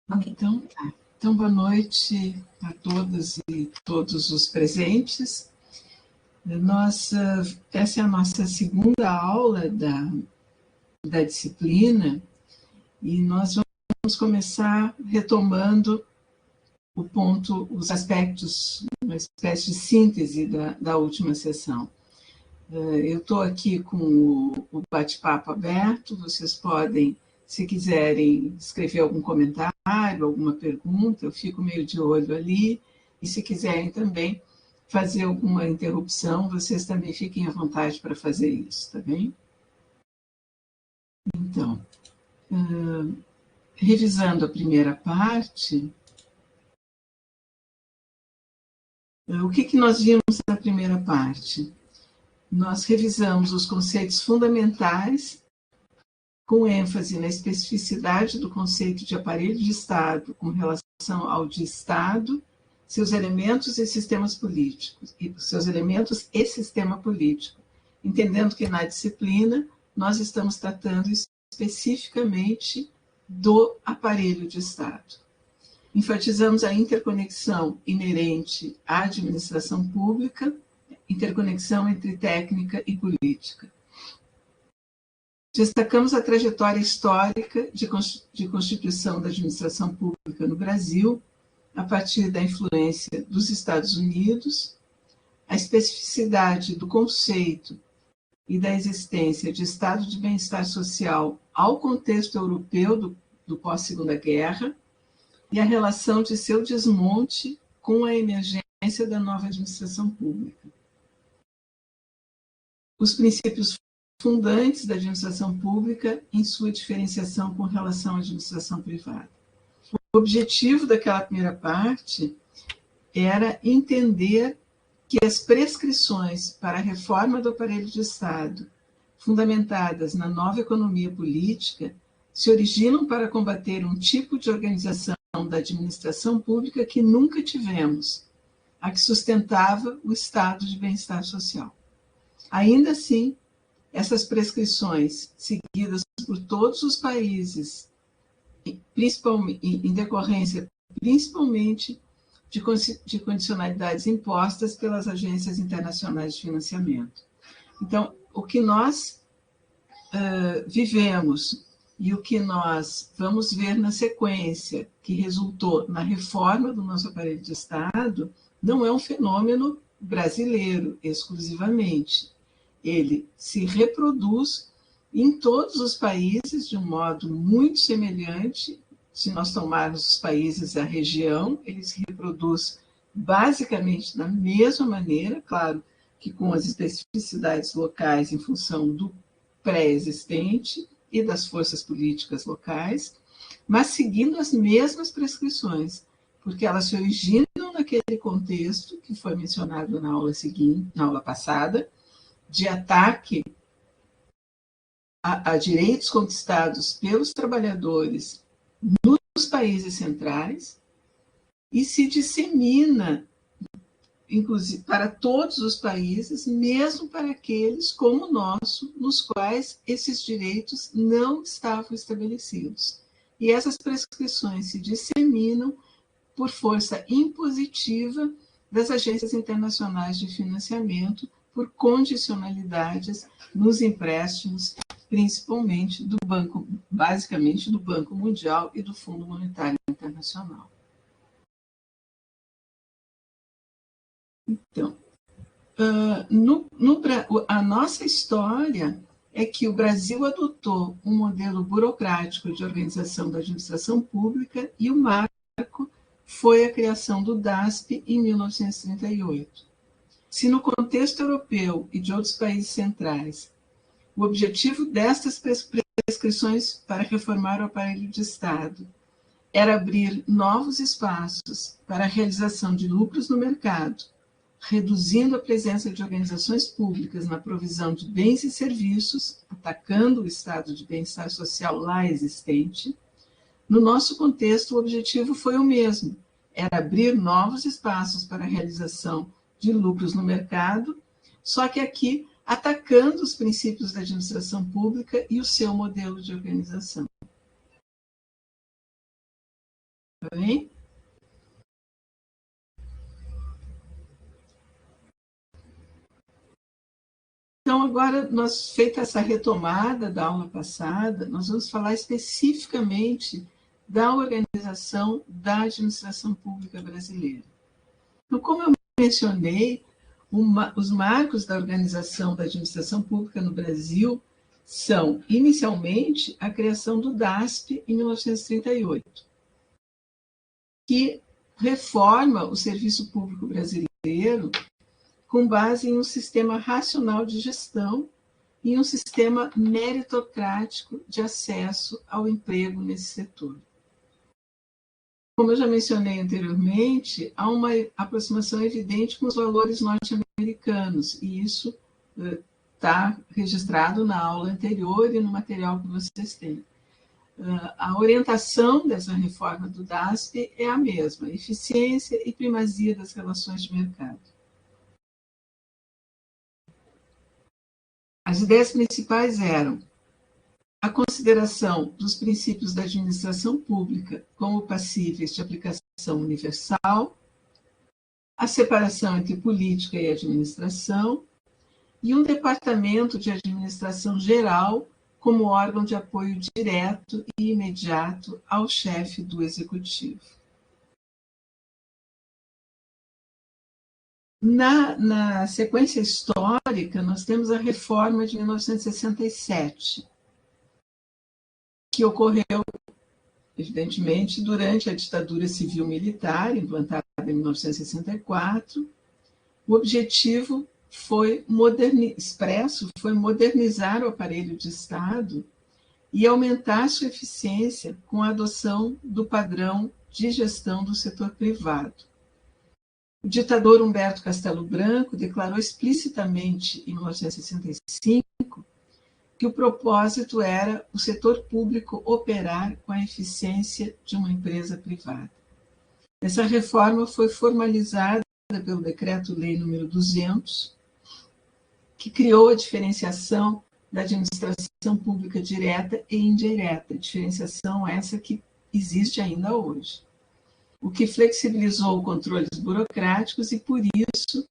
Então, tá. Então, boa noite a todas e todos os presentes. Essa é a nossa segunda aula da disciplina e nós vamos começar retomando os aspectos, uma espécie de síntese da última sessão. Eu estou aqui com o bate-papo aberto, vocês podem, se quiserem, escrever algum comentário, alguma pergunta, eu fico meio de olho ali, e se quiserem também fazer alguma interrupção, vocês também fiquem à vontade para fazer isso, tá bem? Então, revisando a primeira parte, o que nós vimos na primeira parte? Nós revisamos os conceitos fundamentais, com ênfase na especificidade do conceito de aparelho de Estado com relação ao de Estado, seus elementos e sistemas políticos, sistema político, entendendo que na disciplina nós estamos tratando especificamente do aparelho de Estado. Enfatizamos a interconexão inerente à administração pública, interconexão entre técnica e política. Destacamos a trajetória histórica de constituição da administração pública no Brasil, a partir da influência dos Estados Unidos, a especificidade do conceito e da existência de estado de bem-estar social ao contexto europeu do pós-Segunda Guerra e a relação de seu desmonte com a emergência da nova administração pública. Os princípios fundantes da administração pública em sua diferenciação com relação à administração privada. O objetivo daquela primeira parte era entender que as prescrições para a reforma do aparelho de Estado, fundamentadas na nova economia política, se originam para combater um tipo de organização da administração pública que nunca tivemos, a que sustentava o estado de bem-estar social. Ainda assim, essas prescrições, seguidas por todos os países, em decorrência principalmente de condicionalidades impostas pelas agências internacionais de financiamento. Então, o que nós vivemos e o que nós vamos ver na sequência, que resultou na reforma do nosso aparelho de Estado, não é um fenômeno brasileiro exclusivamente. Ele se reproduz em todos os países de um modo muito semelhante. Se nós tomarmos os países da região, ele se reproduz basicamente da mesma maneira, claro que com as especificidades locais em função do pré-existente e das forças políticas locais, mas seguindo as mesmas prescrições, porque elas se originam naquele contexto que foi mencionado na aula passada, de ataque a direitos conquistados pelos trabalhadores nos países centrais e se dissemina, inclusive, para todos os países, mesmo para aqueles como o nosso, nos quais esses direitos não estavam estabelecidos. E essas prescrições se disseminam por força impositiva das agências internacionais de financiamento, por condicionalidades nos empréstimos, principalmente basicamente do Banco Mundial e do Fundo Monetário Internacional. Então, a nossa história é que o Brasil adotou um modelo burocrático de organização da administração pública e o marco foi a criação do DASP em 1938. Se no contexto europeu e de outros países centrais, o objetivo destas prescrições para reformar o aparelho de Estado era abrir novos espaços para a realização de lucros no mercado, reduzindo a presença de organizações públicas na provisão de bens e serviços, atacando o estado de bem-estar social lá existente, no nosso contexto o objetivo foi o mesmo, era abrir novos espaços para a realização de lucros no mercado, só que aqui atacando os princípios da administração pública e o seu modelo de organização. Tá bem? Então, agora, feita essa retomada da aula passada, nós vamos falar especificamente da organização da administração pública brasileira. Então, como eu mencionei, os marcos da organização da administração pública no Brasil são, inicialmente, a criação do DASP em 1938, que reforma o serviço público brasileiro com base em um sistema racional de gestão e um sistema meritocrático de acesso ao emprego nesse setor. Como eu já mencionei anteriormente, há uma aproximação evidente com os valores norte-americanos, e isso está registrado na aula anterior e no material que vocês têm. A orientação dessa reforma do DASP é a mesma: eficiência e primazia das relações de mercado. As ideias principais eram a consideração dos princípios da administração pública como passíveis de aplicação universal, a separação entre política e administração, e um departamento de administração geral como órgão de apoio direto e imediato ao chefe do executivo. Na sequência histórica, nós temos a reforma de 1967, que ocorreu, evidentemente, durante a ditadura civil-militar, implantada em 1964. O objetivo expresso foi modernizar o aparelho de Estado e aumentar sua eficiência com a adoção do padrão de gestão do setor privado. O ditador Humberto Castelo Branco declarou explicitamente, em 1965, que o propósito era o setor público operar com a eficiência de uma empresa privada. Essa reforma foi formalizada pelo Decreto-Lei nº 200, que criou a diferenciação da administração pública direta e indireta, diferenciação essa que existe ainda hoje, o que flexibilizou controles burocráticos e, por isso,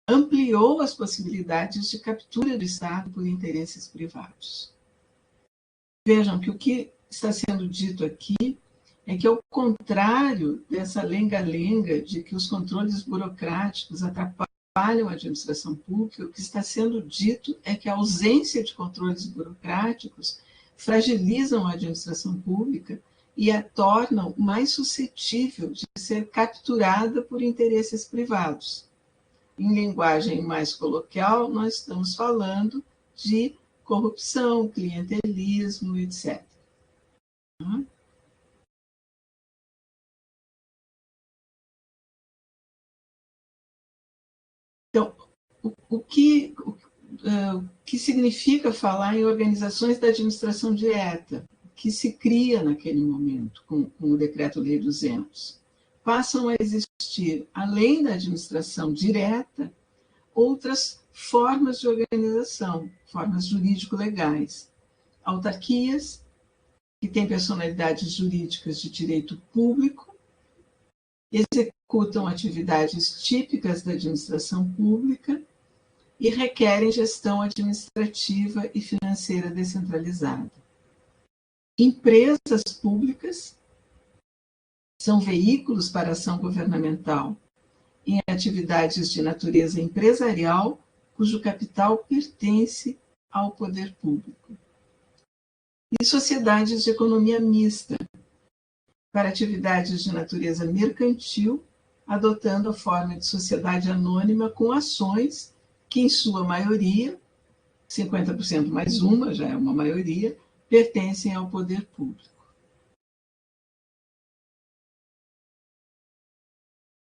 ampliou as possibilidades de captura do Estado por interesses privados. Vejam que o que está sendo dito aqui é que, ao contrário dessa lenga-lenga de que os controles burocráticos atrapalham a administração pública, o que está sendo dito é que a ausência de controles burocráticos fragilizam a administração pública e a tornam mais suscetível de ser capturada por interesses privados. Em linguagem mais coloquial, nós estamos falando de corrupção, clientelismo, etc. Então, o que significa falar em organizações da administração direta, que se cria naquele momento com o Decreto-Lei 200? Passam a existir, além da administração direta, outras formas de organização, formas jurídico-legais. Autarquias, que têm personalidades jurídicas de direito público, executam atividades típicas da administração pública e requerem gestão administrativa e financeira descentralizada. Empresas públicas são veículos para ação governamental em atividades de natureza empresarial, cujo capital pertence ao poder público. E sociedades de economia mista, para atividades de natureza mercantil, adotando a forma de sociedade anônima com ações que, em sua maioria, 50% mais uma, já é uma maioria, pertencem ao poder público.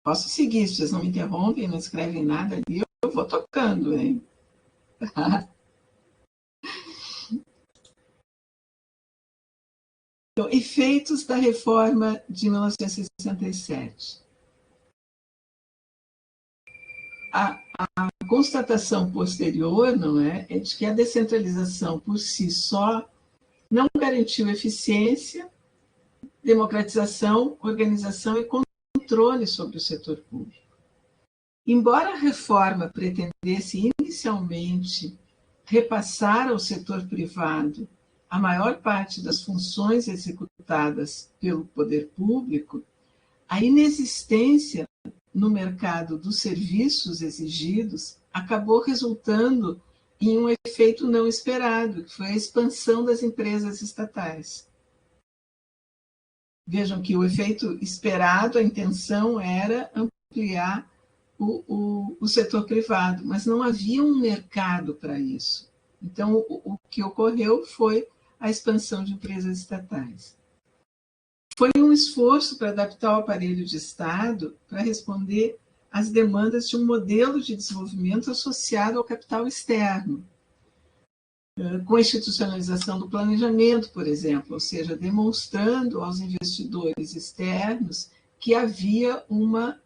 Posso seguir, se vocês não me interrompem, não escrevem nada ali, eu vou tocando, hein? Então, efeitos da reforma de 1967. A constatação posterior, não é de que a descentralização por si só não garantiu eficiência, democratização, organização e controle sobre o setor público. Embora a reforma pretendesse inicialmente repassar ao setor privado a maior parte das funções executadas pelo poder público, a inexistência no mercado dos serviços exigidos acabou resultando em um efeito não esperado, que foi a expansão das empresas estatais. Vejam que o efeito esperado, a intenção era ampliar o setor privado, mas não havia um mercado para isso. Então, o que ocorreu foi a expansão de empresas estatais. Foi um esforço para adaptar o aparelho de Estado para responder às demandas de um modelo de desenvolvimento associado ao capital externo, com a institucionalização do planejamento, por exemplo, ou seja, demonstrando aos investidores externos que havia uma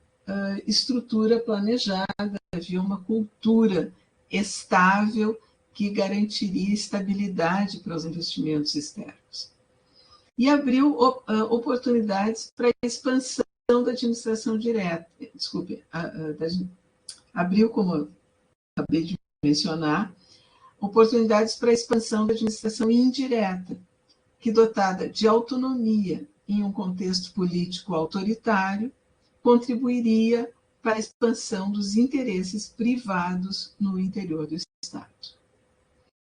estrutura planejada, havia uma cultura estável que garantiria estabilidade para os investimentos externos. E abriu oportunidades para a expansão da administração direta. Desculpe, abriu, como eu acabei de mencionar, oportunidades para a expansão da administração indireta, que, dotada de autonomia em um contexto político autoritário, contribuiria para a expansão dos interesses privados no interior do Estado.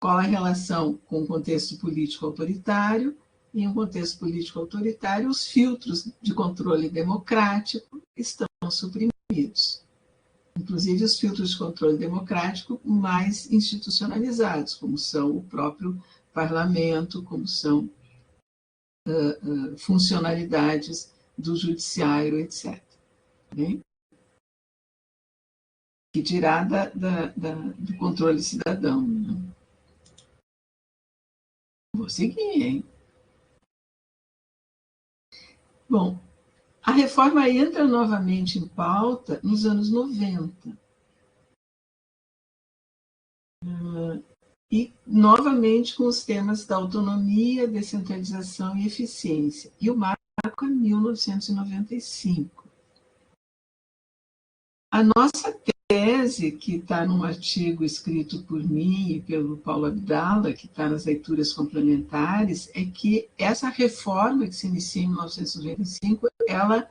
Qual a relação com o contexto político autoritário? Em um contexto político autoritário, os filtros de controle democrático estão suprimidos. Inclusive os filtros de controle democrático mais institucionalizados, como são o próprio parlamento, como são funcionalidades do judiciário, etc. Bem? Que dirá do controle cidadão. Né? Vou seguir, hein? Bom, a reforma entra novamente em pauta nos anos 90. E, novamente, com os temas da autonomia, descentralização e eficiência. E o marco é 1995. A nossa tese, que está num artigo escrito por mim e pelo Paulo Abdala, que está nas leituras complementares, é que essa reforma que se inicia em 1995, ela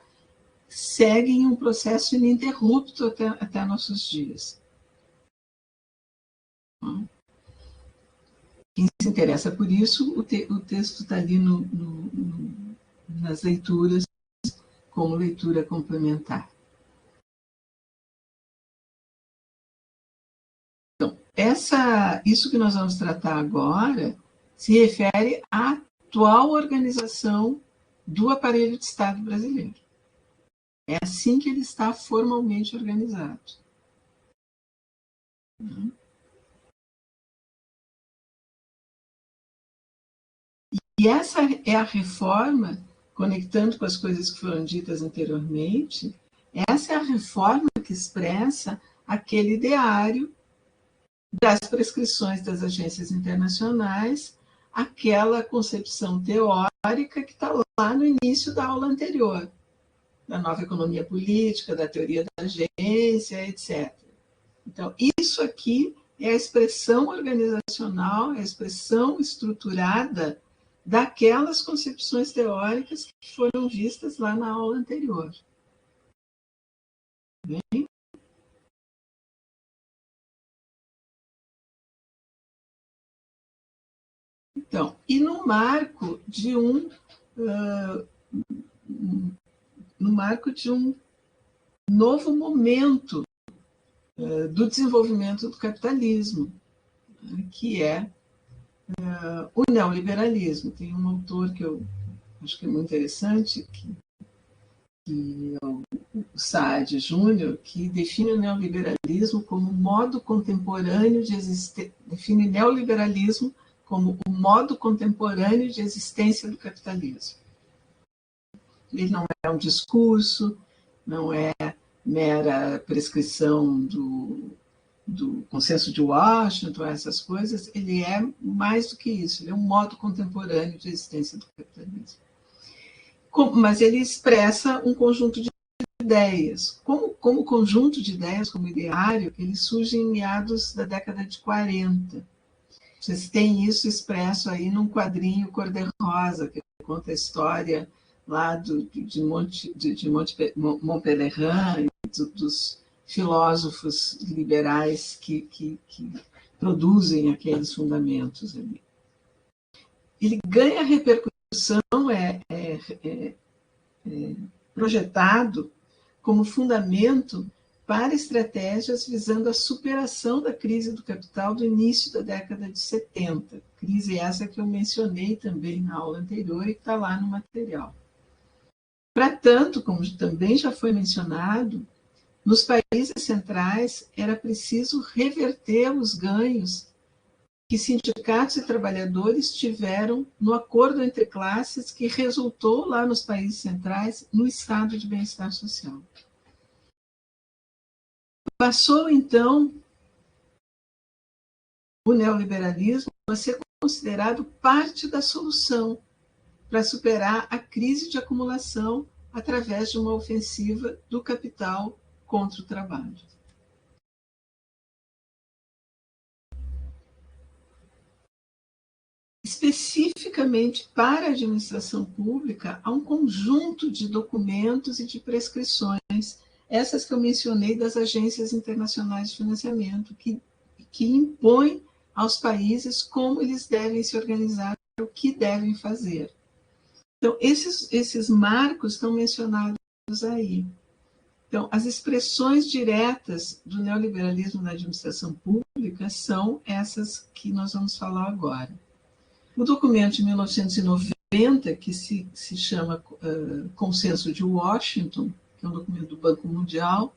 segue em um processo ininterrupto até nossos dias. Quem se interessa por isso, o texto está ali nas leituras, como leitura complementar. Então, isso que nós vamos tratar agora se refere à atual organização do aparelho de Estado brasileiro. É assim que ele está formalmente organizado. E essa é a reforma, conectando com as coisas que foram ditas anteriormente, essa é a reforma que expressa aquele ideário das prescrições das agências internacionais, aquela concepção teórica que está lá no início da aula anterior, da nova economia política, da teoria da agência, etc. Então, isso aqui é a expressão organizacional, é a expressão estruturada daquelas concepções teóricas que foram vistas lá na aula anterior. Bem? Então, e no marco de um novo momento do desenvolvimento do capitalismo, que é o neoliberalismo. Tem um autor que eu acho que é muito interessante, que é o Saad Júnior, que define o neoliberalismo como modo contemporâneo de existência, define neoliberalismo como o modo contemporâneo de existência do capitalismo. Ele não é um discurso, não é mera prescrição do consenso de Washington, essas coisas, ele é mais do que isso, ele é um modo contemporâneo de existência do capitalismo. mas ele expressa um conjunto de ideias. Como conjunto de ideias, como ideário, ele surge em meados da década de 40. Vocês têm isso expresso aí num quadrinho cor-de-rosa, que conta a história lá de Montpellier e dos filósofos liberais que produzem aqueles fundamentos ali. Ele ganha repercussão, projetado como fundamento para estratégias visando a superação da crise do capital do início da década de 70. Crise essa que eu mencionei também na aula anterior e que está lá no material. Para tanto, como também já foi mencionado, nos países centrais era preciso reverter os ganhos que sindicatos e trabalhadores tiveram no acordo entre classes que resultou lá nos países centrais no estado de bem-estar social. Passou, então, o neoliberalismo a ser considerado parte da solução para superar a crise de acumulação através de uma ofensiva do capital contra o trabalho. Especificamente para a administração pública, há um conjunto de documentos e de prescrições, essas que eu mencionei das agências internacionais de financiamento, que impõem aos países como eles devem se organizar, o que devem fazer. Então, esses marcos estão mencionados aí. Então, as expressões diretas do neoliberalismo na administração pública são essas que nós vamos falar agora. O documento de 1990, que se chama Consenso de Washington, que é um documento do Banco Mundial,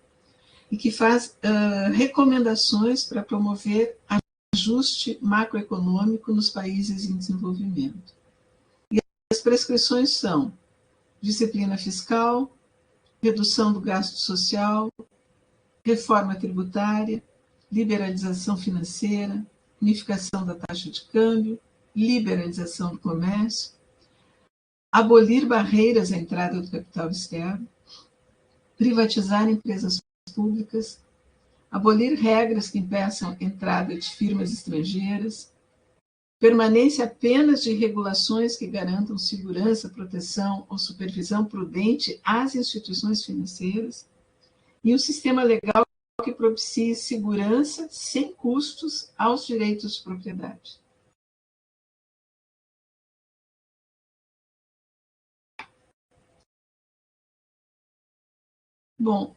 e que faz recomendações para promover ajuste macroeconômico nos países em desenvolvimento. E as prescrições são disciplina fiscal, redução do gasto social, reforma tributária, liberalização financeira, unificação da taxa de câmbio, liberalização do comércio, abolir barreiras à entrada do capital externo, privatizar empresas públicas, abolir regras que impeçam a entrada de firmas estrangeiras, permanência apenas de regulações que garantam segurança, proteção ou supervisão prudente às instituições financeiras e um sistema legal que propicie segurança sem custos aos direitos de propriedade. Bom,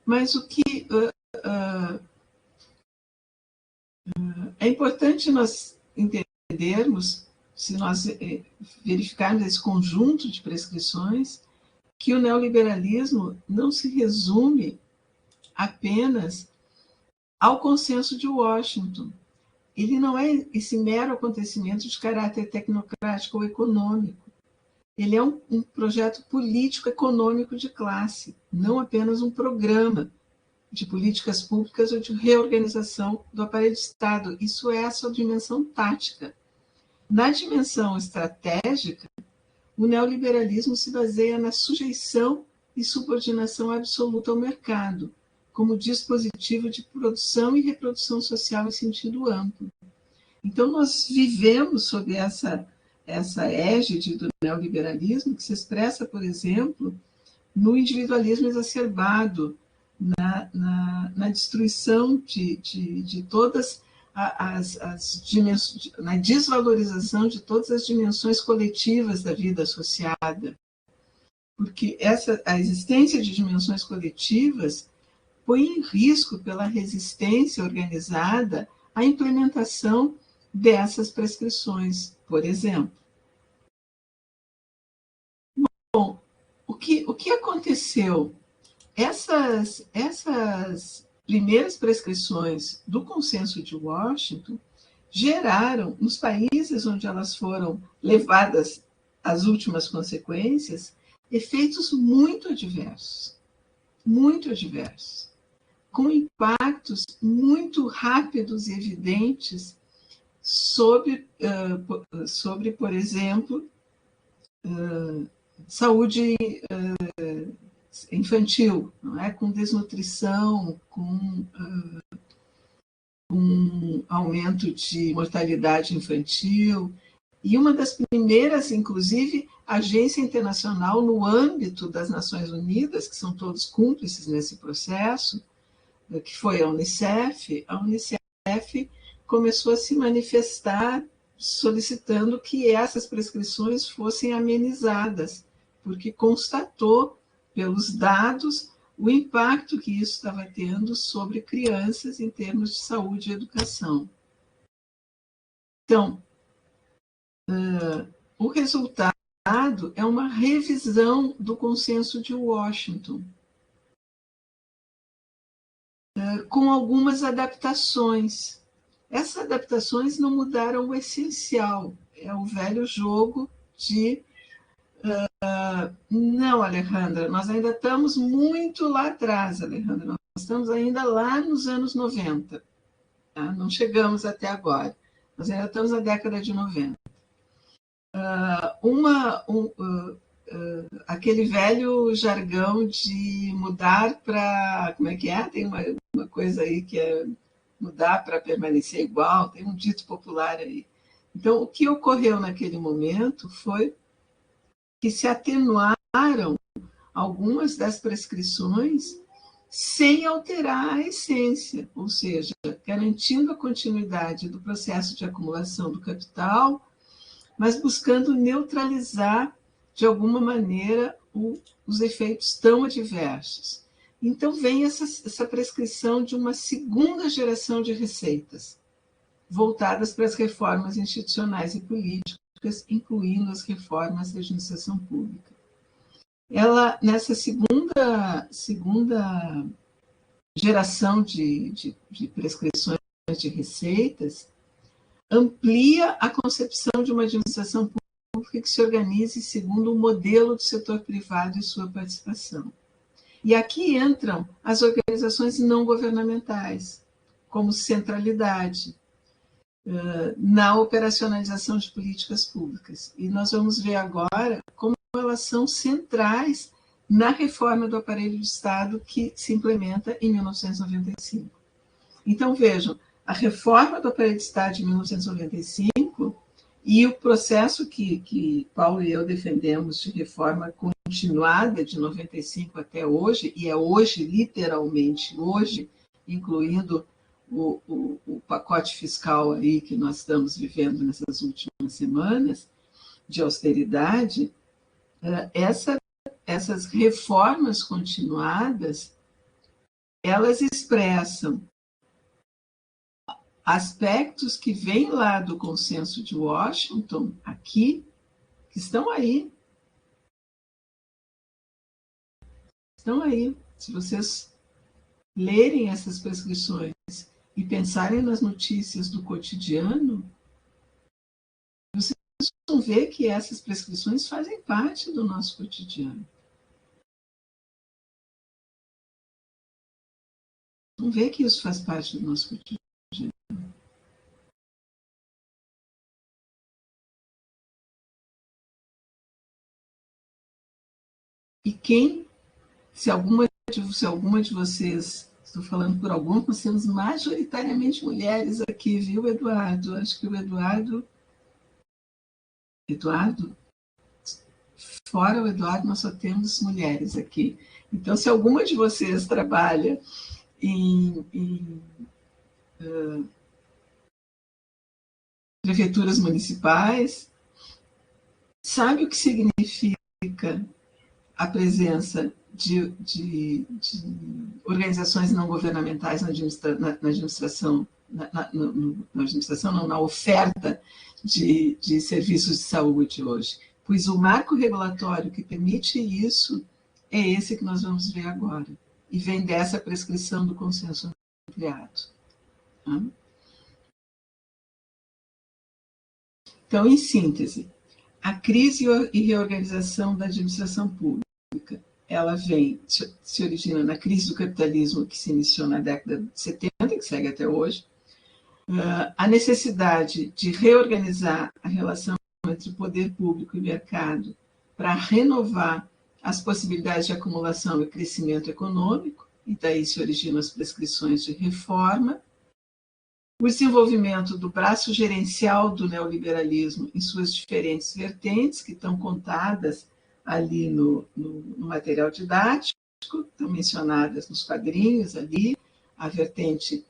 mas o que é importante nós entendermos, se nós verificarmos esse conjunto de prescrições, que o neoliberalismo não se resume apenas ao consenso de Washington. Ele não é esse mero acontecimento de caráter tecnocrático ou econômico. Ele é um projeto político-econômico de classe, não apenas um programa de políticas públicas ou de reorganização do aparelho de Estado. Isso é a sua dimensão tática. Na dimensão estratégica, o neoliberalismo se baseia na sujeição e subordinação absoluta ao mercado, como dispositivo de produção e reprodução social em sentido amplo. Então, nós vivemos sob essa égide do neoliberalismo, que se expressa, por exemplo, no individualismo exacerbado, na destruição de todas as dimensões, na desvalorização de todas as dimensões coletivas da vida associada. Porque a existência de dimensões coletivas põe em risco pela resistência organizada à implementação dessas prescrições, por exemplo. Bom, o que aconteceu? Essas primeiras prescrições do Consenso de Washington geraram, nos países onde elas foram levadas às últimas consequências, efeitos muito adversos, com impactos muito rápidos e evidentes sobre por exemplo, saúde infantil, não é? Com desnutrição, com um aumento de mortalidade infantil. E uma das primeiras, inclusive, agência internacional no âmbito das Nações Unidas, que são todos cúmplices nesse processo, que foi a Unicef começou a se manifestar solicitando que essas prescrições fossem amenizadas, porque constatou, pelos dados, o impacto que isso estava tendo sobre crianças em termos de saúde e educação. Então, o resultado é uma revisão do Consenso de Washington, com algumas adaptações. Essas adaptações não mudaram o essencial, é o velho jogo de não, Alejandra, nós ainda estamos muito lá atrás, Alejandra, nós estamos ainda lá nos anos 90, tá? Não chegamos até agora, nós ainda estamos na década de 90. Aquele velho jargão de mudar para... Como é que é? Tem uma coisa aí que é mudar para permanecer igual, tem um dito popular aí. Então, o que ocorreu naquele momento foi que se atenuaram algumas das prescrições sem alterar a essência, ou seja, garantindo a continuidade do processo de acumulação do capital, mas buscando neutralizar, de alguma maneira, os efeitos tão adversos. Então, vem essa prescrição de uma segunda geração de receitas, voltadas para as reformas institucionais e políticas, incluindo as reformas da administração pública. Ela, nessa segunda geração de prescrições de receitas, amplia a concepção de uma administração pública que se organize segundo o modelo do setor privado e sua participação. E aqui entram as organizações não governamentais, como centralidade na operacionalização de políticas públicas. E nós vamos ver agora como elas são centrais na reforma do aparelho de Estado que se implementa em 1995. Então, vejam, a reforma do aparelho de Estado de 1995 e o processo que Paulo e eu defendemos de reforma continuada de 95 até hoje, e é hoje, literalmente hoje, incluindo o pacote fiscal aí que nós estamos vivendo nessas últimas semanas, de austeridade, essas reformas continuadas, elas expressam aspectos que vêm lá do Consenso de Washington, aqui, que estão aí. Estão aí. Se vocês lerem essas prescrições e pensarem nas notícias do cotidiano, vocês vão ver que essas prescrições fazem parte do nosso cotidiano. Vão ver que isso faz parte do nosso cotidiano. E se alguma de vocês, estou falando por algumas, nós temos majoritariamente mulheres aqui, viu, Eduardo? Acho que o Eduardo, fora o Eduardo, nós só temos mulheres aqui. Então, se alguma de vocês trabalha em prefeituras municipais, sabe o que significa a presença de organizações não governamentais na administração, na oferta de serviços de saúde hoje. Pois o marco regulatório que permite isso é esse que nós vamos ver agora. E vem dessa prescrição do consenso ampliado. Então, em síntese, a crise e reorganização da administração pública, ela se origina na crise do capitalismo que se iniciou na década de 70, que segue até hoje, a necessidade de reorganizar a relação entre poder público e mercado para renovar as possibilidades de acumulação e crescimento econômico, e daí se originam as prescrições de reforma, o desenvolvimento do braço gerencial do neoliberalismo em suas diferentes vertentes, que estão contadas ali no material didático, estão mencionadas nos quadrinhos ali, a vertente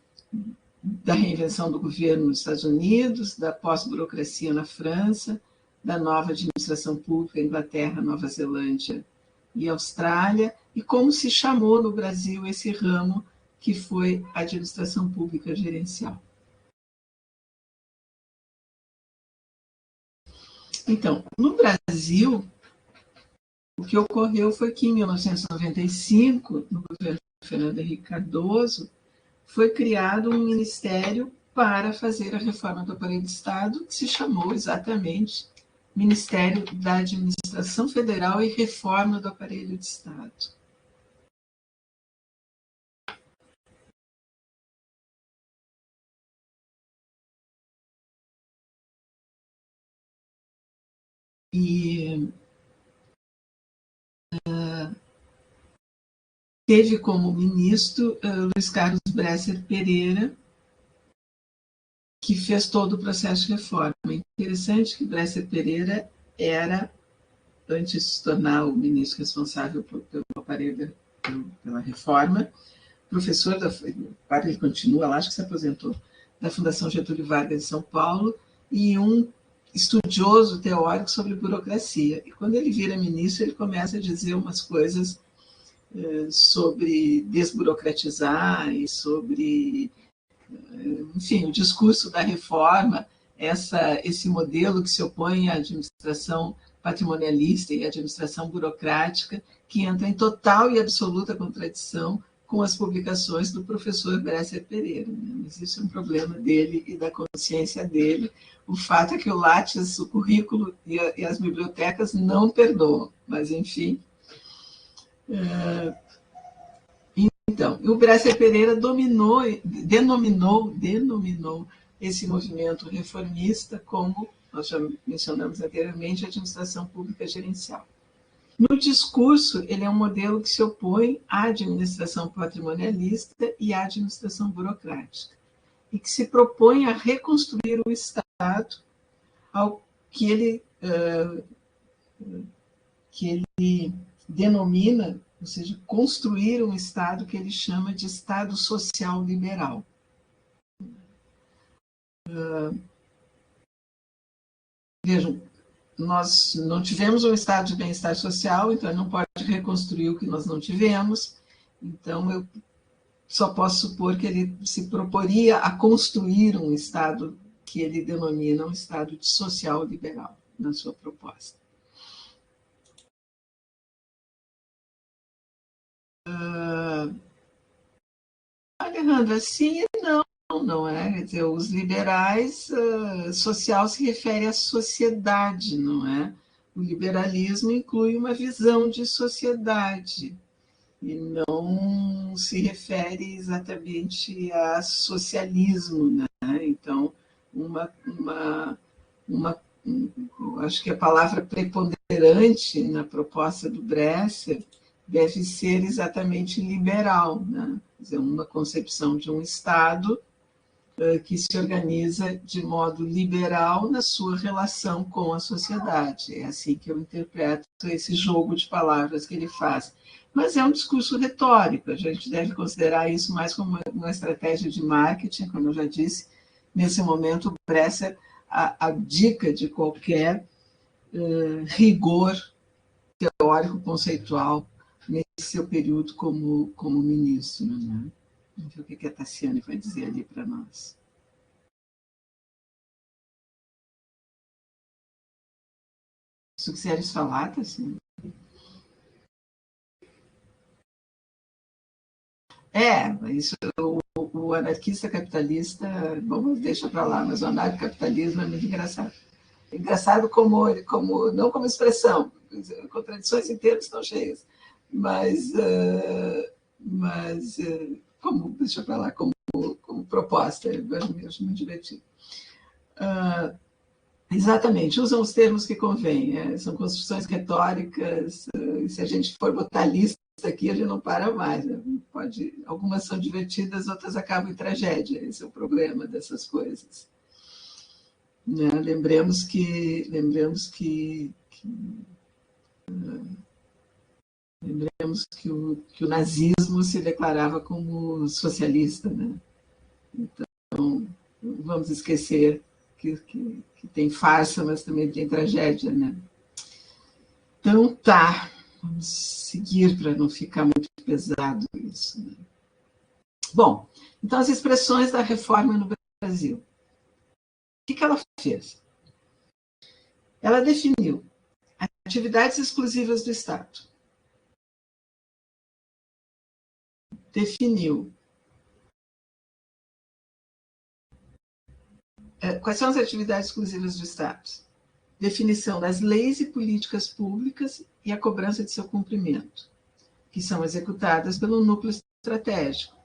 da reinvenção do governo nos Estados Unidos, da pós-burocracia na França, da nova administração pública em Inglaterra, Nova Zelândia e Austrália, e como se chamou no Brasil esse ramo que foi a administração pública gerencial. Então, no Brasil, o que ocorreu foi que, em 1995, no governo Fernando Henrique Cardoso, foi criado um ministério para fazer a reforma do aparelho de Estado, que se chamou exatamente Ministério da Administração Federal e Reforma do Aparelho de Estado. E teve como ministro Luiz Carlos Bresser Pereira, que fez todo o processo de reforma. É interessante que Bresser Pereira era, antes de se tornar o ministro responsável pelo aparelho, pela reforma, professor agora ele continua lá, acho que se aposentou, da Fundação Getúlio Vargas de São Paulo, e um estudioso teórico sobre burocracia. E quando ele vira ministro, ele começa a dizer umas coisas sobre desburocratizar e sobre, enfim, o discurso da reforma, esse modelo que se opõe à administração patrimonialista e à administração burocrática, que entra em total e absoluta contradição com as publicações do professor Bresser Pereira. Mas isso é um problema dele e da consciência dele. O fato é que o Lattes, o currículo e as bibliotecas não perdoam, mas, enfim. Então, o Bresser Pereira denominou esse movimento reformista como, nós já mencionamos anteriormente, a administração pública gerencial. No discurso, ele é um modelo que se opõe à administração patrimonialista e à administração burocrática, e que se propõe a reconstruir o Estado ao que ele denomina, ou seja, construir um Estado que ele chama de Estado social liberal. Vejam, nós não tivemos um estado de bem-estar social, então ele não pode reconstruir o que nós não tivemos. Então, eu só posso supor que ele se proporia a construir um estado que ele denomina um estado de social liberal, na sua proposta. Alejandra, sim e não é? Quer dizer, os liberais, social se refere à sociedade, não é? O liberalismo inclui uma visão de sociedade e não se refere exatamente a socialismo, né? Então, acho que a palavra preponderante na proposta do Bresser deve ser exatamente liberal, né? Quer dizer, uma concepção de um Estado que se organiza de modo liberal na sua relação com a sociedade. É assim que eu interpreto esse jogo de palavras que ele faz. Mas é um discurso retórico, a gente deve considerar isso mais como uma estratégia de marketing, como eu já disse. Nesse momento, o Bresser abdica de qualquer rigor teórico conceitual nesse seu período como ministro, né? Vamos ver o que a Tassiane vai dizer ali para nós. Se quiseres falar, Tassiane. Isso, o anarquista capitalista, bom, deixa para lá, mas o anarcocapitalismo é muito engraçado. Engraçado não como expressão, contradições inteiras estão cheias, mas deixa para lá, como proposta, eu acho muito divertido. Exatamente, usam os termos que convêm, são construções retóricas, se a gente for botar lista aqui, a gente não para mais. Né? Algumas são divertidas, outras acabam em tragédia, esse é o problema dessas coisas. Né? Lembremos que o nazismo se declarava como socialista. Né? Então, vamos esquecer que tem farsa, mas também tem tragédia. Né? Então, tá, vamos seguir para não ficar muito pesado isso. Né? Bom, então as expressões da reforma no Brasil. O que ela fez? Ela definiu atividades exclusivas do Estado. Definiu quais são as atividades exclusivas do Estado. Definição das leis e políticas públicas e a cobrança de seu cumprimento, que são executadas pelo núcleo estratégico,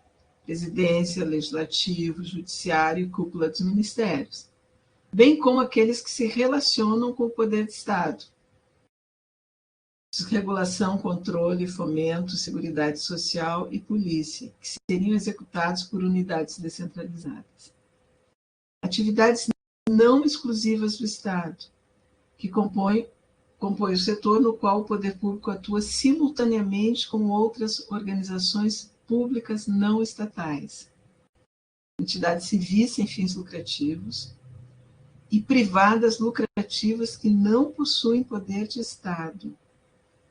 presidência, legislativo, judiciário e cúpula dos ministérios, bem como aqueles que se relacionam com o poder de Estado. Regulação, controle, fomento, seguridade social e polícia, que seriam executados por unidades descentralizadas. Atividades não exclusivas do Estado, que compõe o setor no qual o poder público atua simultaneamente com outras organizações públicas não estatais, entidades civis sem fins lucrativos e privadas lucrativas que não possuem poder de Estado,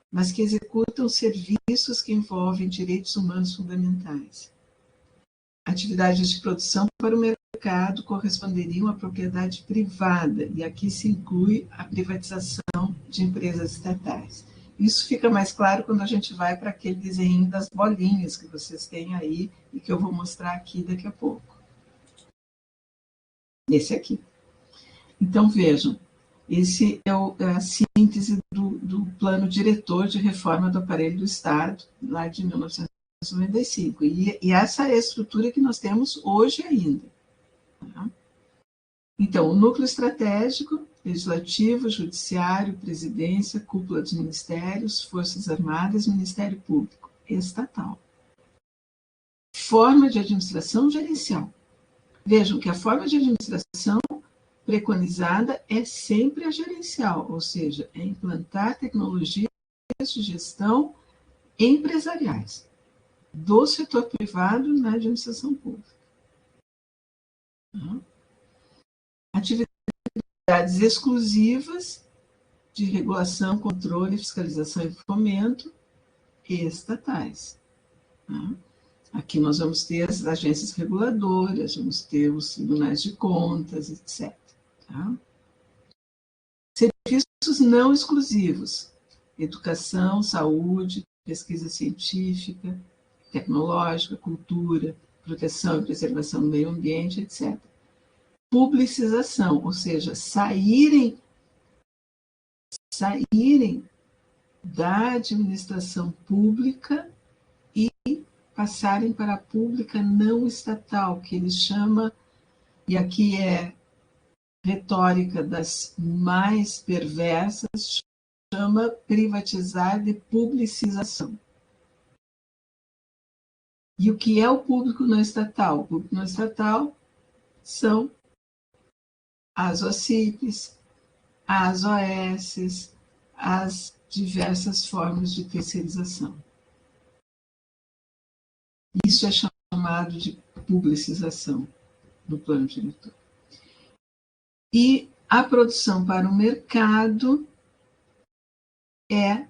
mas que executam serviços que envolvem direitos humanos fundamentais. Atividades de produção para o mercado corresponderiam à propriedade privada, e aqui se inclui a privatização de empresas estatais. Isso fica mais claro quando a gente vai para aquele desenho das bolinhas que vocês têm aí e que eu vou mostrar aqui daqui a pouco. Esse aqui. Então, vejam, esse é a síntese do plano diretor de reforma do aparelho do Estado, lá de 1995. E essa é a estrutura que nós temos hoje ainda. Tá? Então, o núcleo estratégico, legislativo, judiciário, presidência, cúpula dos ministérios, forças armadas, Ministério Público, estatal. Forma de administração gerencial. Vejam que a forma de administração preconizada é sempre a gerencial, ou seja, é implantar tecnologias de gestão empresariais do setor privado na administração pública. Atividades exclusivas de regulação, controle, fiscalização e fomento estatais. Aqui nós vamos ter as agências reguladoras, vamos ter os tribunais de contas, etc. Tá? Serviços não exclusivos, educação, saúde, pesquisa científica, tecnológica, cultura, proteção e preservação do meio ambiente, etc. Publicização, ou seja, saírem da administração pública e passarem para a pública não estatal, que ele chama, e aqui é retórica das mais perversas, chama privatizar de publicização. E o que é o público não estatal? O público não estatal são as OCIPs, as OS, as diversas formas de terceirização. Isso é chamado de publicização do plano diretor. E a produção para o mercado é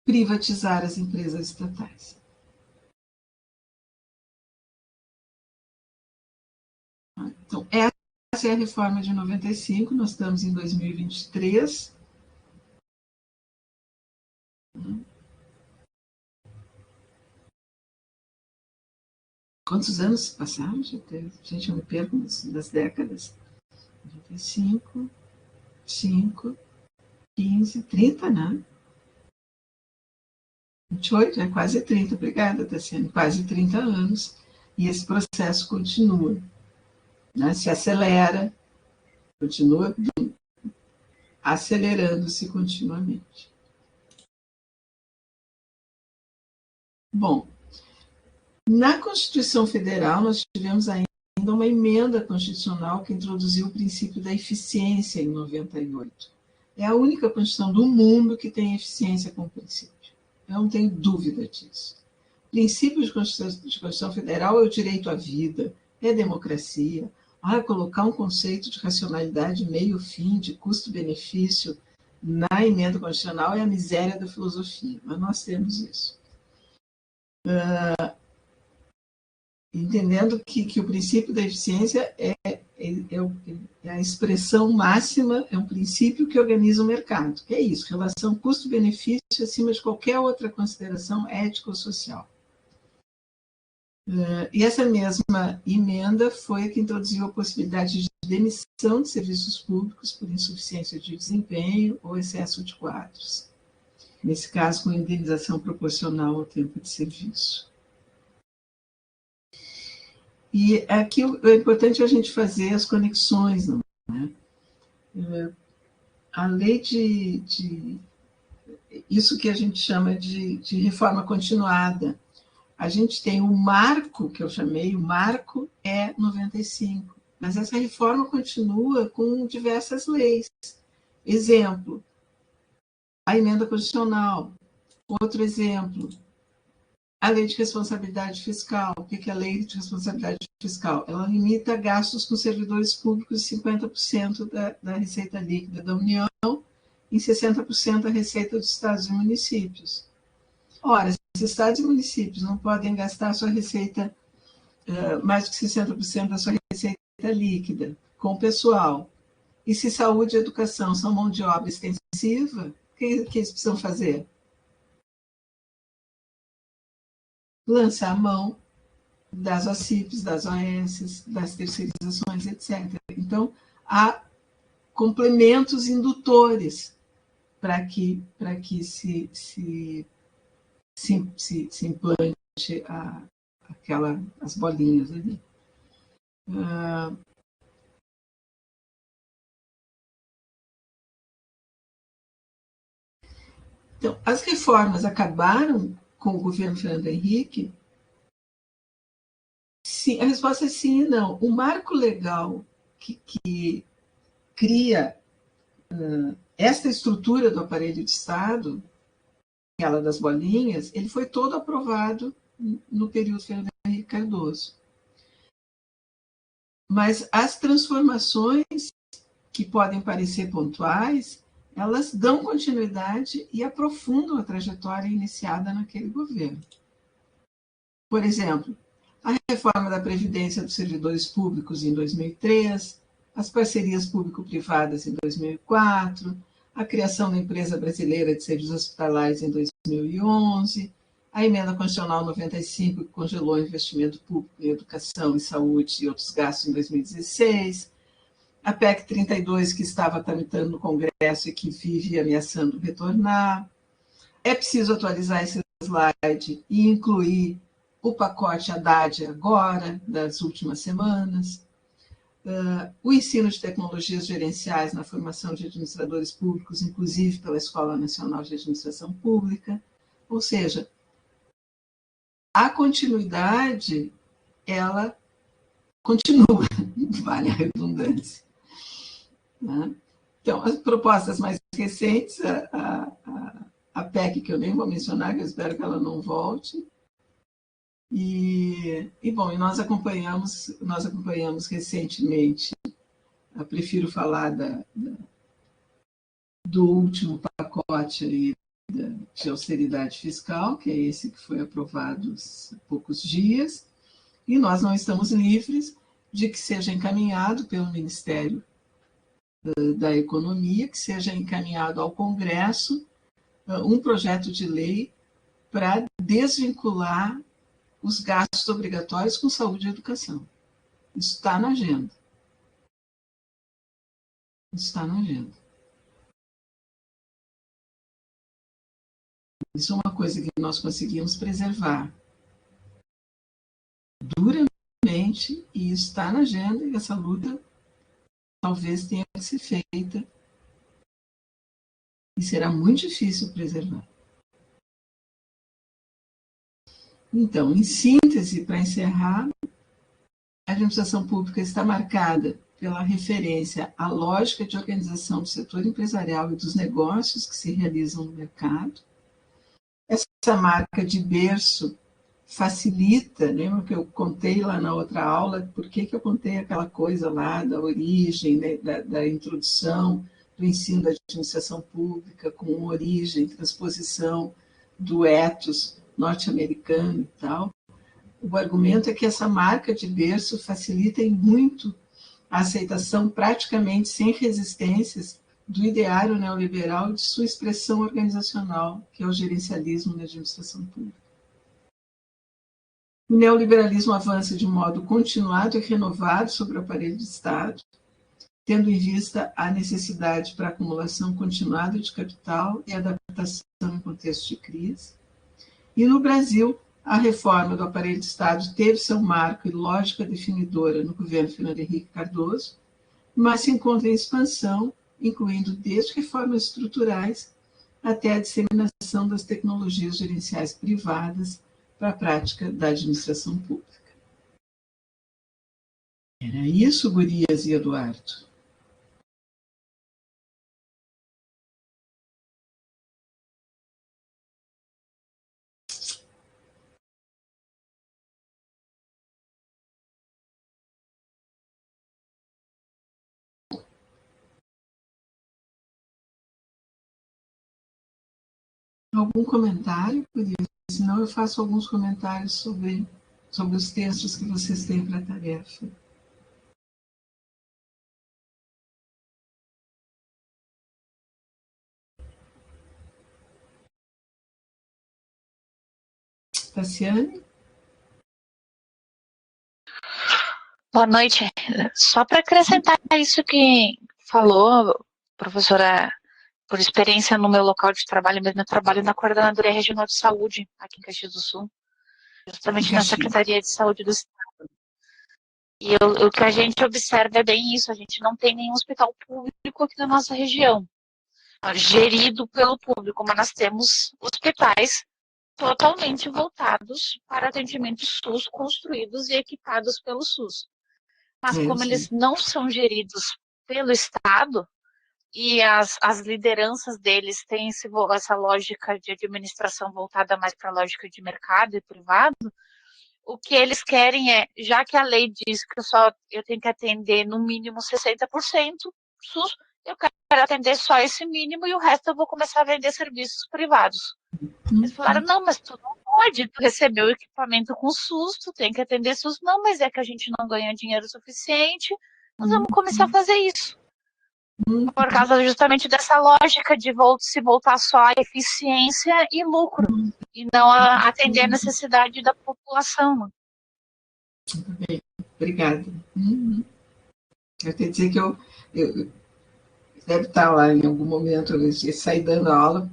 privatizar as empresas estatais. Então, essa é a reforma de 95, nós estamos em 2023. Quantos anos passaram? Gente, eu me perco das décadas. 95, 5, 15, 30, né? 28, é quase 30, obrigada, Tassiane, quase 30 anos. E esse processo continua, né? Se acelera, continua acelerando-se continuamente. Bom, na Constituição Federal, nós tivemos ainda uma emenda constitucional que introduziu o princípio da eficiência em 98. É a única Constituição do mundo que tem eficiência como princípio. Eu não tenho dúvida disso. O princípio de Constituição Federal é o direito à vida, é a democracia. Colocar um conceito de racionalidade meio-fim, de custo-benefício na emenda constitucional é a miséria da filosofia, mas nós temos isso. Entendendo que o princípio da eficiência é a expressão máxima, é um princípio que organiza o mercado. É isso, relação custo-benefício acima de qualquer outra consideração ética ou social. E essa mesma emenda foi a que introduziu a possibilidade de demissão de serviços públicos por insuficiência de desempenho ou excesso de quadros. Nesse caso, com indenização proporcional ao tempo de serviço. E aqui é importante a gente fazer as conexões, não é? A lei de isso que a gente chama de reforma continuada. A gente tem o marco, que eu chamei, o marco é 95, mas essa reforma continua com diversas leis. Exemplo, a emenda constitucional. Outro exemplo, a lei de responsabilidade fiscal. O que é a lei de responsabilidade fiscal? Ela limita gastos com servidores públicos de 50% da receita líquida da União em 60% da receita dos estados e municípios. Ora, se estados e municípios não podem gastar a sua receita, mais de 60% da sua receita líquida com o pessoal, e se saúde e educação são mão de obra extensiva, o que eles precisam fazer? Lançar a mão das OCIPs, das OS, das terceirizações, etc. Então, há complementos indutores para que se implante as bolinhas ali. Então, as reformas acabaram com o governo Fernando Henrique? Sim, a resposta é sim e não. O marco legal que cria esta estrutura do aparelho de Estado, aquela das bolinhas, ele foi todo aprovado no período Fernando Henrique Cardoso. Mas as transformações que podem parecer pontuais, elas dão continuidade e aprofundam a trajetória iniciada naquele governo. Por exemplo, a reforma da Previdência dos Servidores Públicos em 2003, as parcerias público-privadas em 2004, a criação da Empresa Brasileira de Serviços Hospitalares em 2011, a Emenda Constitucional 95, que congelou o investimento público em educação e saúde e outros gastos em 2016, a PEC 32, que estava tramitando no Congresso e que vive ameaçando retornar. É preciso atualizar esse slide e incluir o pacote Haddad agora, das últimas semanas, o ensino de tecnologias gerenciais na formação de administradores públicos, inclusive pela Escola Nacional de Administração Pública. Ou seja, a continuidade, ela continua, vale a redundância. Então, as propostas mais recentes, a PEC, que eu nem vou mencionar, que eu espero que ela não volte, bom, nós acompanhamos recentemente, eu prefiro falar do último pacote aí de austeridade fiscal, que é esse que foi aprovado há poucos dias, e nós não estamos livres de que seja encaminhado pelo Ministério da Economia, que seja encaminhado ao Congresso um projeto de lei para desvincular os gastos obrigatórios com saúde e educação. Isso está na agenda. Isso está na agenda. Isso é uma coisa que nós conseguimos preservar duramente, e isso está na agenda, e essa luta talvez tenha que ser feita e será muito difícil preservar. Então, em síntese, para encerrar, a administração pública está marcada pela referência à lógica de organização do setor empresarial e dos negócios que se realizam no mercado. Essa marca de berço facilita, lembra que eu contei lá na outra aula, por que eu contei aquela coisa lá da origem, né, da introdução do ensino da administração pública com origem, transposição do ethos norte-americano e tal. O argumento é que essa marca de berço facilita em muito a aceitação praticamente sem resistências do ideário neoliberal e de sua expressão organizacional, que é o gerencialismo na administração pública. O neoliberalismo avança de modo continuado e renovado sobre o aparelho de Estado, tendo em vista a necessidade para acumulação continuada de capital e adaptação em contexto de crise. E no Brasil, a reforma do aparelho de Estado teve seu marco e lógica definidora no governo Fernando Henrique Cardoso, mas se encontra em expansão, incluindo desde reformas estruturais até a disseminação das tecnologias gerenciais privadas para a prática da administração pública. Era isso, Gurias e Eduardo. Algum comentário, Gurias? Senão eu faço alguns comentários sobre os textos que vocês têm para a tarefa. Tassiane? Boa noite. Só para acrescentar isso que falou, professora, por experiência no meu local de trabalho, mesmo eu trabalho na Coordenadoria Regional de Saúde, aqui em Caxias do Sul, justamente na Secretaria de Saúde do Estado. E o que a gente observa é bem isso, a gente não tem nenhum hospital público aqui na nossa região, gerido pelo público, mas nós temos hospitais totalmente voltados para atendimento SUS, construídos e equipados pelo SUS. Mas como eles não são geridos pelo Estado, e as lideranças deles têm essa lógica de administração voltada mais para a lógica de mercado e privado, o que eles querem é, já que a lei diz que eu tenho que atender no mínimo 60% SUS, eu quero atender só esse mínimo e o resto eu vou começar a vender serviços privados. Eles falaram, não, mas tu não pode, tu recebeu o equipamento com SUS, tu tem que atender SUS. Não, mas é que a gente não ganha dinheiro suficiente, nós vamos começar a fazer isso. Por causa justamente dessa lógica de se voltar só à eficiência e lucro, e não a atender a necessidade da população. Bem, obrigada. Eu tenho que dizer que eu deve estar lá em algum momento, eu saí dando a aula,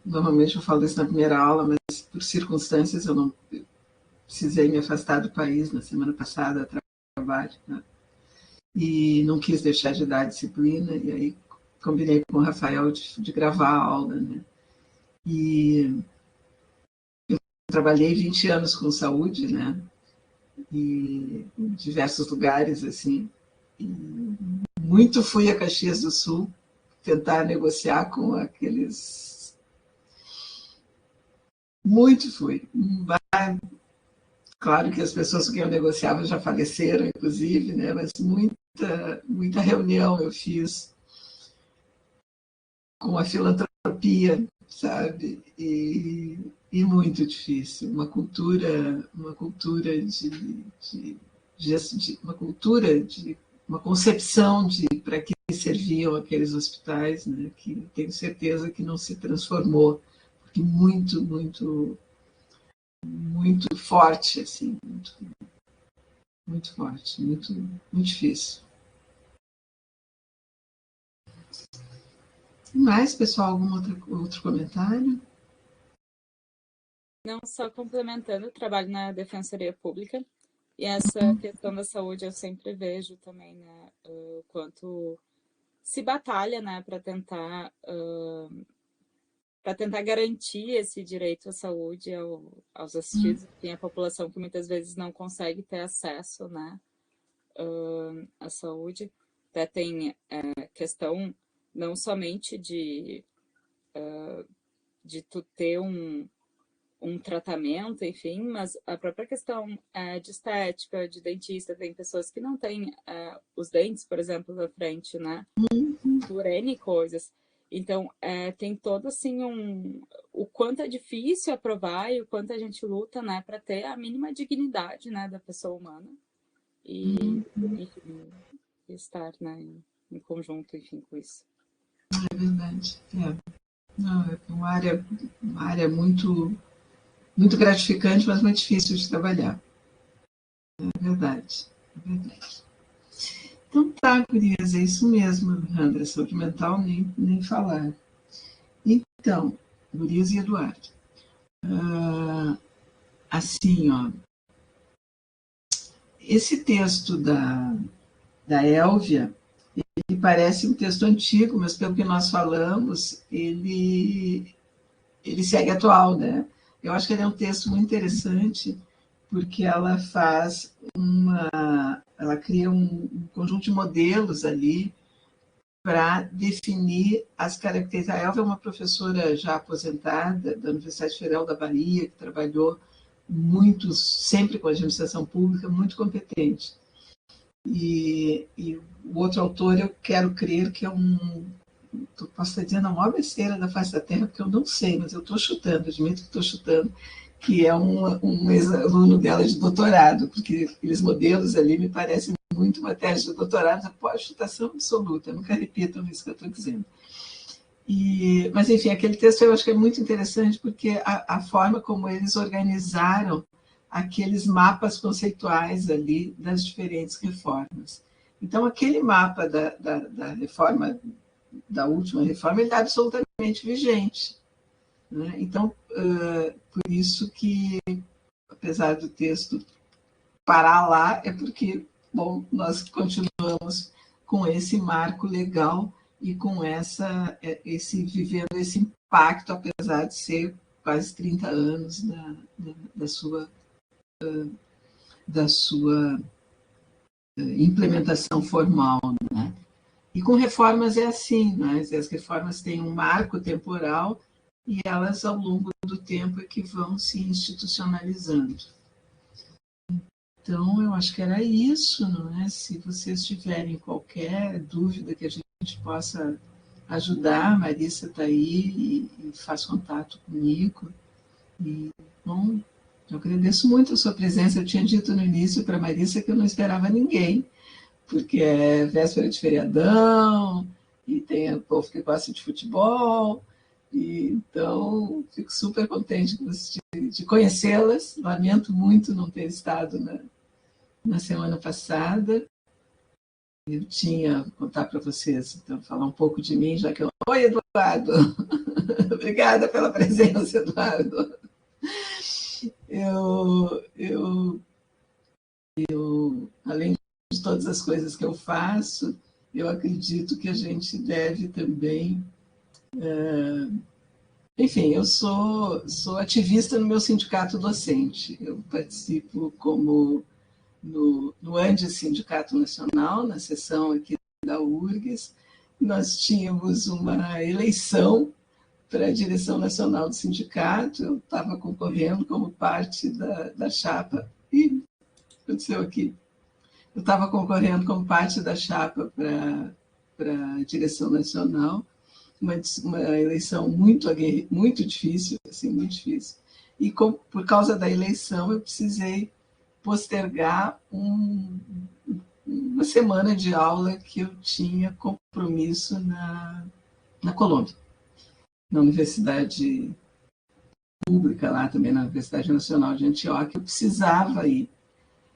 normalmente eu falo isso na primeira aula, mas por circunstâncias eu não precisei me afastar do país na semana passada a trabalho, né? E não quis deixar de dar a disciplina, e aí combinei com o Rafael de gravar a aula, né? E eu trabalhei 20 anos com saúde, né? E em diversos lugares, assim, e muito fui a Caxias do Sul tentar negociar com aqueles... Muito fui. Claro que as pessoas com quem eu negociava já faleceram, inclusive, né? Mas muita reunião eu fiz com a filantropia, sabe? E muito difícil. Uma concepção de para que serviam aqueles hospitais, né? Que tenho certeza que não se transformou, porque muito forte, assim, muito forte, muito difícil. Mais, pessoal, algum outro comentário? Não, só complementando, trabalho na Defensoria Pública E essa questão da saúde eu sempre vejo também, né, o quanto se batalha, né, para tentar garantir esse direito à saúde aos assistidos, enfim, a população que muitas vezes não consegue ter acesso, né, à saúde. Até tem questão não somente de tu ter um tratamento, enfim, mas a própria questão de estética, de dentista, tem pessoas que não têm os dentes, por exemplo, da frente, né, por N coisas. Então, tem todo, assim, o quanto é difícil aprovar e o quanto a gente luta, né, para ter a mínima dignidade, né, da pessoa humana e, enfim, estar, né, em conjunto, enfim, com isso. É verdade. Não, é uma área muito, muito gratificante, mas muito difícil de trabalhar. É verdade. É verdade. Então tá, gurias, é isso mesmo, Alejandra. Saúde mental, nem falar. Então, gurias e Eduardo. Assim, ó, esse texto da Elvia, ele parece um texto antigo, mas pelo que nós falamos, ele segue atual, né? Eu acho que ele é um texto muito interessante, porque ela ela cria um conjunto de modelos ali para definir as características. A Elva é uma professora já aposentada da Universidade Federal da Bahia, que trabalhou muito, sempre com a administração pública, muito competente. E o outro autor, eu quero crer que é posso estar dizendo a maior besteira da face da Terra, porque eu não sei, mas eu estou chutando, admito que estou chutando, que é um ex-aluno dela de doutorado, porque aqueles modelos ali me parecem muito matéria de doutorado, pode chutação absoluta, nunca repitam isso que eu estou dizendo. Mas, enfim, aquele texto eu acho que é muito interessante, porque a forma como eles organizaram aqueles mapas conceituais ali das diferentes reformas. Então, aquele mapa da reforma, da última reforma, ele está absolutamente vigente. Né? Então, por isso que, apesar do texto parar lá, é porque, bom, nós continuamos com esse marco legal e com vivendo esse impacto, apesar de ser quase 30 anos da sua implementação formal. Né? E com reformas é assim, né? As reformas têm um marco temporal e elas, ao longo do tempo, é que vão se institucionalizando. Então, eu acho que era isso, não é? Se vocês tiverem qualquer dúvida que a gente possa ajudar, a Marissa está aí e faz contato comigo. E, bom, eu agradeço muito a sua presença. Eu tinha dito no início para a Marissa que eu não esperava ninguém, porque é véspera de feriadão, e tem o povo que gosta de futebol, e então fico super contente de conhecê-las. Lamento muito não ter estado na semana passada. Eu tinha, vou contar para vocês, então, falar um pouco de mim, já que eu... Oi, Eduardo! Obrigada pela presença, Eduardo. Além de todas as coisas que eu faço, eu acredito que a gente deve também... Enfim, eu sou ativista no meu sindicato docente. Eu participo no Andes Sindicato Nacional, na seção aqui da URGS. Nós tínhamos uma eleição para a direção nacional do sindicato. Eu estava concorrendo como parte da chapa. Ih, aconteceu aqui. Eu estava concorrendo como parte da chapa para a direção nacional, uma eleição muito difícil, assim, muito difícil. E por causa da eleição, eu precisei postergar uma semana de aula que eu tinha compromisso na Colômbia, na Universidade Pública, lá também na Universidade Nacional de Antioquia, eu precisava ir.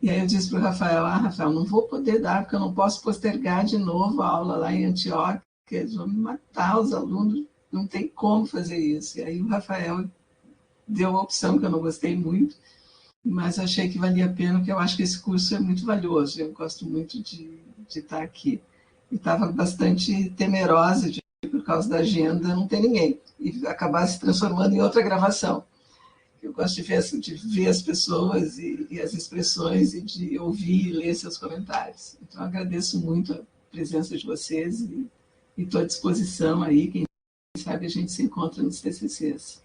E aí eu disse para o Rafael, Rafael, não vou poder dar, porque eu não posso postergar de novo a aula lá em Antioquia, eles vão me matar, os alunos, não tem como fazer isso. E aí o Rafael deu uma opção que eu não gostei muito, mas achei que valia a pena, porque eu acho que esse curso é muito valioso, eu gosto muito de estar aqui. E estava bastante temerosa de, por causa da agenda, não ter ninguém, e acabar se transformando em outra gravação. Eu gosto de ver as pessoas e as expressões e de ouvir e ler seus comentários. Então, agradeço muito a presença de vocês e estou à disposição aí, quem sabe a gente se encontra nos TCCs.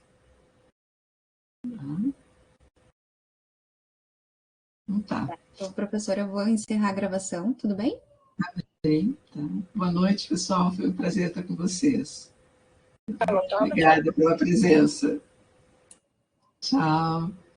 Então tá. Então, professora, eu vou encerrar a gravação, tudo bem? Bem, tá. Boa noite, pessoal. Foi um prazer estar com vocês. Obrigada pela presença. Tchau.